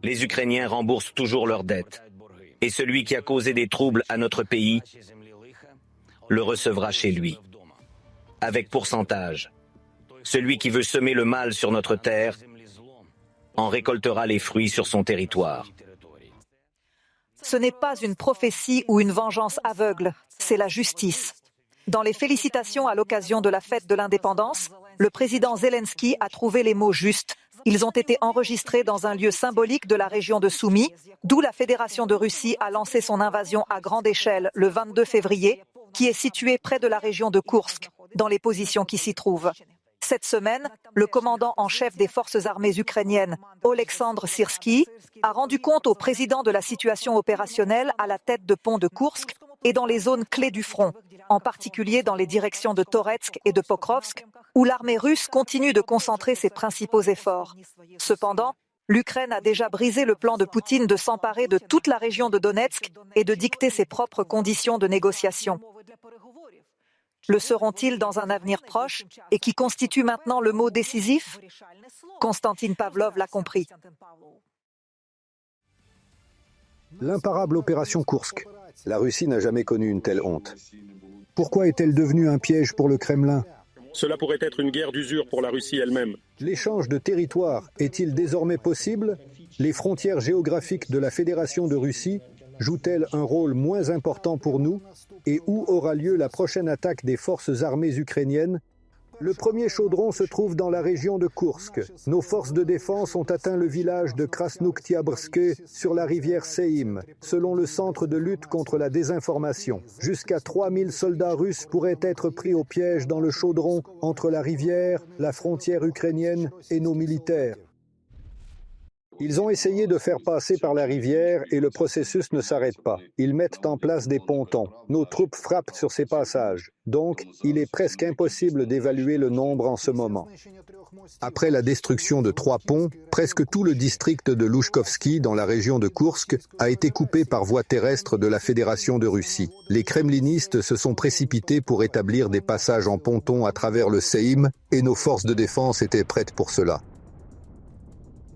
Les Ukrainiens remboursent toujours leurs dettes. Et celui qui a causé des troubles à notre pays le recevra chez lui, avec pourcentage. Celui qui veut semer le mal sur notre terre en récoltera les fruits sur son territoire. Ce n'est pas une prophétie ou une vengeance aveugle, c'est la justice. Dans les félicitations à l'occasion de la fête de l'indépendance, le président Zelensky a trouvé les mots justes. Ils ont été enregistrés dans un lieu symbolique de la région de Soumy, d'où la Fédération de Russie a lancé son invasion à grande échelle le 22 février, qui est située près de la région de Koursk, dans les positions qui s'y trouvent. Cette semaine, le commandant en chef des forces armées ukrainiennes, Oleksandr Syrsky, a rendu compte au président de la situation opérationnelle à la tête de pont de Koursk et dans les zones clés du front, en particulier dans les directions de Toretsk et de Pokrovsk, où l'armée russe continue de concentrer ses principaux efforts. Cependant, l'Ukraine a déjà brisé le plan de Poutine de s'emparer de toute la région de Donetsk et de dicter ses propres conditions de négociation. Le seront-ils dans un avenir proche et qui constitue maintenant le mot décisif? Konstantin Pavlov l'a compris. L'imparable opération Koursk. La Russie n'a jamais connu une telle honte. Pourquoi est-elle devenue un piège pour le Kremlin? Cela pourrait être une guerre d'usure pour la Russie elle-même. L'échange de territoires est-il désormais possible? Les frontières géographiques de la Fédération de Russie jouent-elles un rôle moins important pour nous? Et où aura lieu la prochaine attaque des forces armées ukrainiennes? Le premier chaudron se trouve dans la région de Koursk. Nos forces de défense ont atteint le village de Krasnoktyabrske sur la rivière Seym, selon le Centre de lutte contre la désinformation. Jusqu'à 3000 soldats russes pourraient être pris au piège dans le chaudron entre la rivière, la frontière ukrainienne et nos militaires. Ils ont essayé de faire passer par la rivière et le processus ne s'arrête pas. Ils mettent en place des pontons. Nos troupes frappent sur ces passages. Donc, il est presque impossible d'évaluer le nombre en ce moment. Après la destruction de 3 ponts, presque tout le district de Louchkovski, dans la région de Koursk, a été coupé par voie terrestre de la Fédération de Russie. Les kremlinistes se sont précipités pour établir des passages en ponton à travers le Seym et nos forces de défense étaient prêtes pour cela.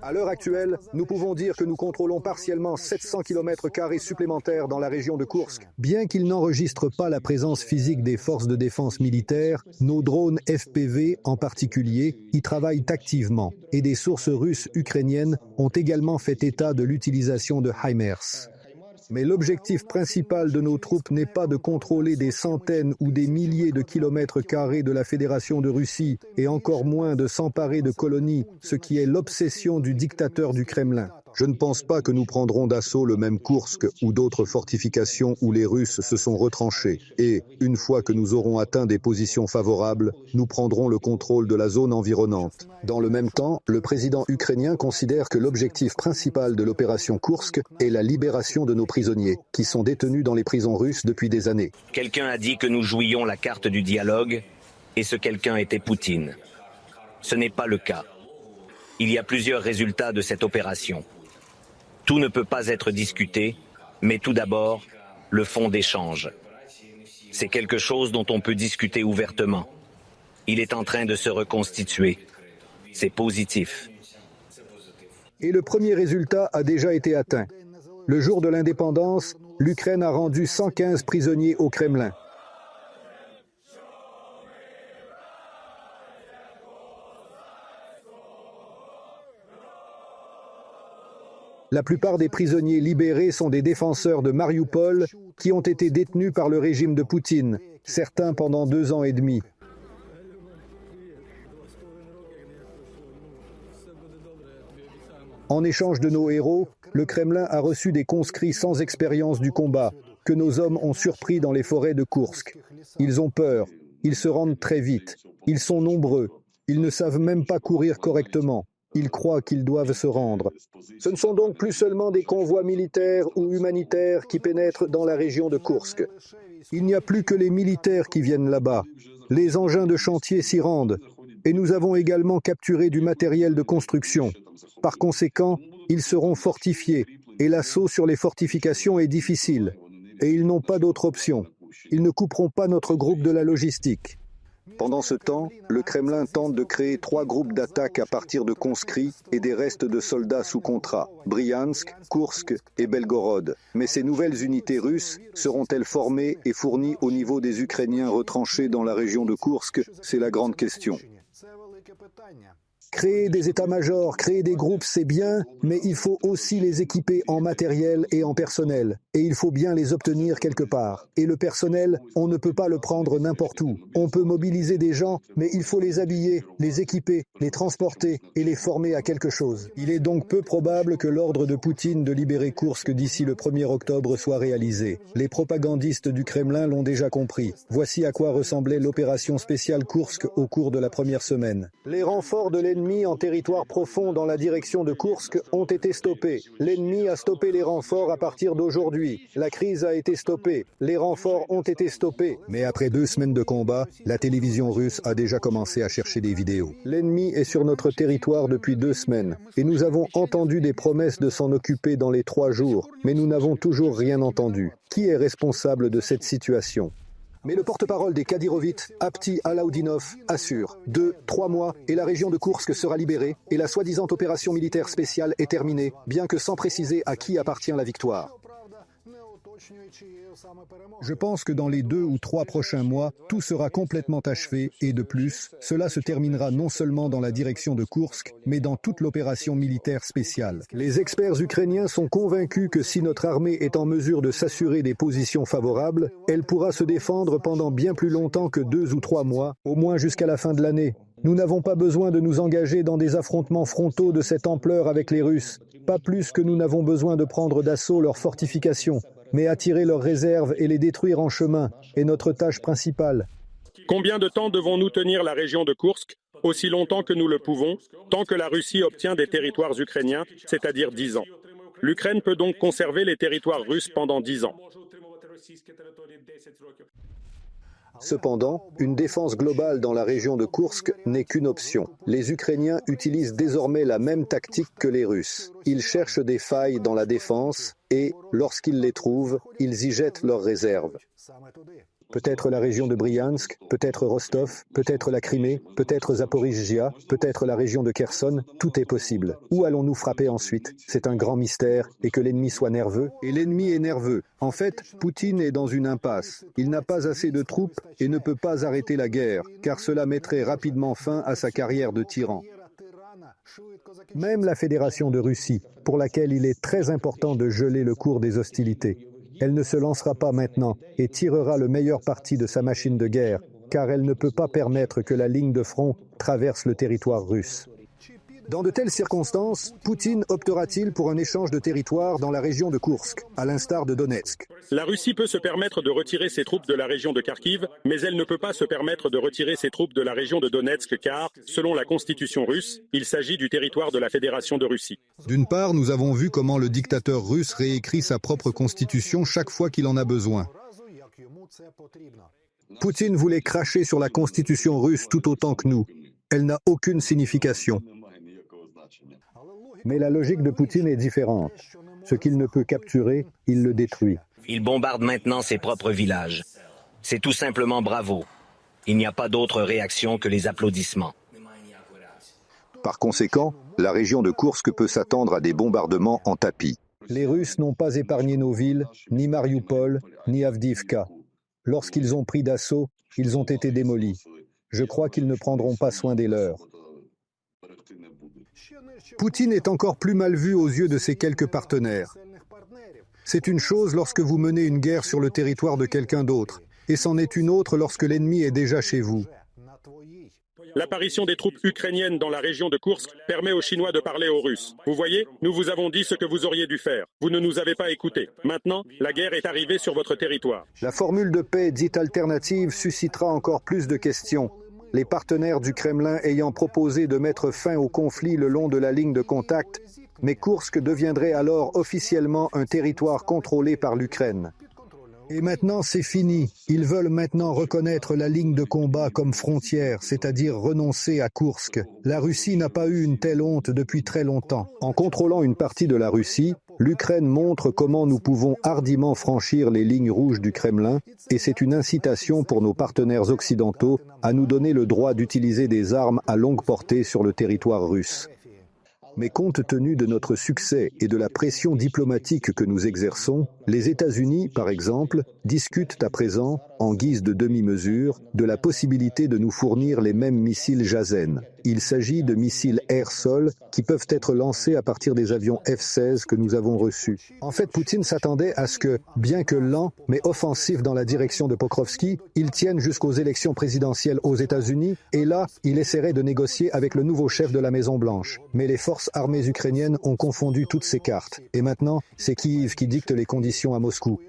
À l'heure actuelle, nous pouvons dire que nous contrôlons partiellement 700 km² supplémentaires dans la région de Koursk. Bien qu'ils n'enregistrent pas la présence physique des forces de défense militaires, nos drones FPV en particulier y travaillent activement et des sources russes ukrainiennes ont également fait état de l'utilisation de HIMARS. Mais l'objectif principal de nos troupes n'est pas de contrôler des centaines ou des milliers de kilomètres carrés de la Fédération de Russie et encore moins de s'emparer de colonies, ce qui est l'obsession du dictateur du Kremlin. Je ne pense pas que nous prendrons d'assaut le même Koursk ou d'autres fortifications où les Russes se sont retranchés. Et, une fois que nous aurons atteint des positions favorables, nous prendrons le contrôle de la zone environnante. Dans le même temps, le président ukrainien considère que l'objectif principal de l'opération Koursk est la libération de nos prisonniers, qui sont détenus dans les prisons russes depuis des années. Quelqu'un a dit que nous jouions la carte du dialogue, et ce quelqu'un était Poutine. Ce n'est pas le cas. Il y a plusieurs résultats de cette opération. Tout ne peut pas être discuté, mais tout d'abord, le fond d'échange. C'est quelque chose dont on peut discuter ouvertement. Il est en train de se reconstituer. C'est positif. Et le premier résultat a déjà été atteint. Le jour de l'indépendance, l'Ukraine a rendu 115 prisonniers au Kremlin. La plupart des prisonniers libérés sont des défenseurs de Mariupol qui ont été détenus par le régime de Poutine, certains pendant 2 ans et demi. En échange de nos héros, le Kremlin a reçu des conscrits sans expérience du combat, que nos hommes ont surpris dans les forêts de Koursk. Ils ont peur, ils se rendent très vite, ils sont nombreux, ils ne savent même pas courir correctement. Ils croient qu'ils doivent se rendre. Ce ne sont donc plus seulement des convois militaires ou humanitaires qui pénètrent dans la région de Koursk. Il n'y a plus que les militaires qui viennent là-bas. Les engins de chantier s'y rendent. Et nous avons également capturé du matériel de construction. Par conséquent, ils seront fortifiés. Et l'assaut sur les fortifications est difficile. Et ils n'ont pas d'autre option. Ils ne couperont pas notre groupe de la logistique. Pendant ce temps, le Kremlin tente de créer 3 groupes d'attaque à partir de conscrits et des restes de soldats sous contrat, Bryansk, Koursk et Belgorod. Mais ces nouvelles unités russes seront-elles formées et fournies au niveau des Ukrainiens retranchés dans la région de Koursk? C'est la grande question. Créer des états-majors, créer des groupes, c'est bien, mais il faut aussi les équiper en matériel et en personnel. Et il faut bien les obtenir quelque part. Et le personnel, on ne peut pas le prendre n'importe où. On peut mobiliser des gens, mais il faut les habiller, les équiper, les transporter et les former à quelque chose. Il est donc peu probable que l'ordre de Poutine de libérer Koursk d'ici le 1er octobre soit réalisé. Les propagandistes du Kremlin l'ont déjà compris. Voici à quoi ressemblait l'opération spéciale Koursk au cours de la première semaine. Les renforts de l'ennemi en territoire profond dans la direction de Koursk ont été stoppés. L'ennemi a stoppé les renforts à partir d'aujourd'hui. La crise a été stoppée. Les renforts ont été stoppés. Mais après 2 semaines de combat, la télévision russe a déjà commencé à chercher des vidéos. L'ennemi est sur notre territoire depuis 2 semaines. Et nous avons entendu des promesses de s'en occuper dans les 3 jours. Mais nous n'avons toujours rien entendu. Qui est responsable de cette situation ? Mais le porte-parole des Kadyrovites, Apti Alaoudinov, assure 2-3 mois et la région de Koursk sera libérée et la soi-disant opération militaire spéciale est terminée, bien que sans préciser à qui appartient la victoire. Je pense que dans les 2 ou 3 prochains mois, tout sera complètement achevé et de plus, cela se terminera non seulement dans la direction de Koursk, mais dans toute l'opération militaire spéciale. Les experts ukrainiens sont convaincus que si notre armée est en mesure de s'assurer des positions favorables, elle pourra se défendre pendant bien plus longtemps que 2 ou 3 mois, au moins jusqu'à la fin de l'année. Nous n'avons pas besoin de nous engager dans des affrontements frontaux de cette ampleur avec les Russes, pas plus que nous n'avons besoin de prendre d'assaut leurs fortifications. Mais attirer leurs réserves et les détruire en chemin est notre tâche principale. Combien de temps devons-nous tenir la région de Koursk? Aussi longtemps que nous le pouvons, tant que la Russie obtient des territoires ukrainiens, c'est-à-dire 10 ans. L'Ukraine peut donc conserver les territoires russes pendant 10 ans. Cependant, une défense globale dans la région de Koursk n'est qu'une option. Les Ukrainiens utilisent désormais la même tactique que les Russes. Ils cherchent des failles dans la défense et, lorsqu'ils les trouvent, ils y jettent leurs réserves. Peut-être la région de Bryansk, peut-être Rostov, peut-être la Crimée, peut-être Zaporizhzhia, peut-être la région de Kherson, tout est possible. Où allons-nous frapper ensuite? C'est un grand mystère, et que l'ennemi soit nerveux. Et l'ennemi est nerveux. En fait, Poutine est dans une impasse. Il n'a pas assez de troupes et ne peut pas arrêter la guerre, car cela mettrait rapidement fin à sa carrière de tyran. Même la Fédération de Russie, pour laquelle il est très important de geler le cours des hostilités, elle ne se lancera pas maintenant et tirera le meilleur parti de sa machine de guerre, car elle ne peut pas permettre que la ligne de front traverse le territoire russe. Dans de telles circonstances, Poutine optera-t-il pour un échange de territoire dans la région de Koursk, à l'instar de Donetsk? La Russie peut se permettre de retirer ses troupes de la région de Kharkiv, mais elle ne peut pas se permettre de retirer ses troupes de la région de Donetsk car, selon la constitution russe, il s'agit du territoire de la Fédération de Russie. D'une part, nous avons vu comment le dictateur russe réécrit sa propre constitution chaque fois qu'il en a besoin. Poutine voulait cracher sur la constitution russe tout autant que nous. Elle n'a aucune signification. Mais la logique de Poutine est différente. Ce qu'il ne peut capturer, il le détruit. Il bombarde maintenant ses propres villages. C'est tout simplement bravo. Il n'y a pas d'autre réaction que les applaudissements. Par conséquent, la région de Koursk peut s'attendre à des bombardements en tapis. Les Russes n'ont pas épargné nos villes, ni Mariupol, ni Avdiivka. Lorsqu'ils ont pris d'assaut, ils ont été démolis. Je crois qu'ils ne prendront pas soin des leurs. Poutine est encore plus mal vu aux yeux de ses quelques partenaires. C'est une chose lorsque vous menez une guerre sur le territoire de quelqu'un d'autre, et c'en est une autre lorsque l'ennemi est déjà chez vous. L'apparition des troupes ukrainiennes dans la région de Koursk permet aux Chinois de parler aux Russes. Vous voyez, nous vous avons dit ce que vous auriez dû faire. Vous ne nous avez pas écoutés. Maintenant, la guerre est arrivée sur votre territoire. La formule de paix dite alternative suscitera encore plus de questions. Les partenaires du Kremlin ayant proposé de mettre fin au conflit le long de la ligne de contact, mais Koursk deviendrait alors officiellement un territoire contrôlé par l'Ukraine. Et maintenant, c'est fini. Ils veulent maintenant reconnaître la ligne de combat comme frontière, c'est-à-dire renoncer à Koursk. La Russie n'a pas eu une telle honte depuis très longtemps. En contrôlant une partie de la Russie, L'Ukraine montre comment nous pouvons hardiment franchir les lignes rouges du Kremlin et c'est une incitation pour nos partenaires occidentaux à nous donner le droit d'utiliser des armes à longue portée sur le territoire russe. Mais compte tenu de notre succès et de la pression diplomatique que nous exerçons, les États-Unis, par exemple, discutent à présent, en guise de demi-mesure, de la possibilité de nous fournir les mêmes missiles Javelin. Il s'agit de missiles air-sol qui peuvent être lancés à partir des avions F-16 que nous avons reçus. En fait, Poutine s'attendait à ce que, bien que lent, mais offensif dans la direction de Pokrovski, il tienne jusqu'aux élections présidentielles aux États-Unis et là, il essaierait de négocier avec le nouveau chef de la Maison-Blanche. Mais les forces armées ukrainiennes ont confondu toutes ces cartes. Et maintenant, c'est Kiev qui dicte les conditions à Moscou.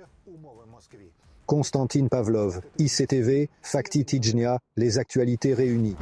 Konstantin Pavlov, ICTV, Fakti Tijnia, les actualités réunies.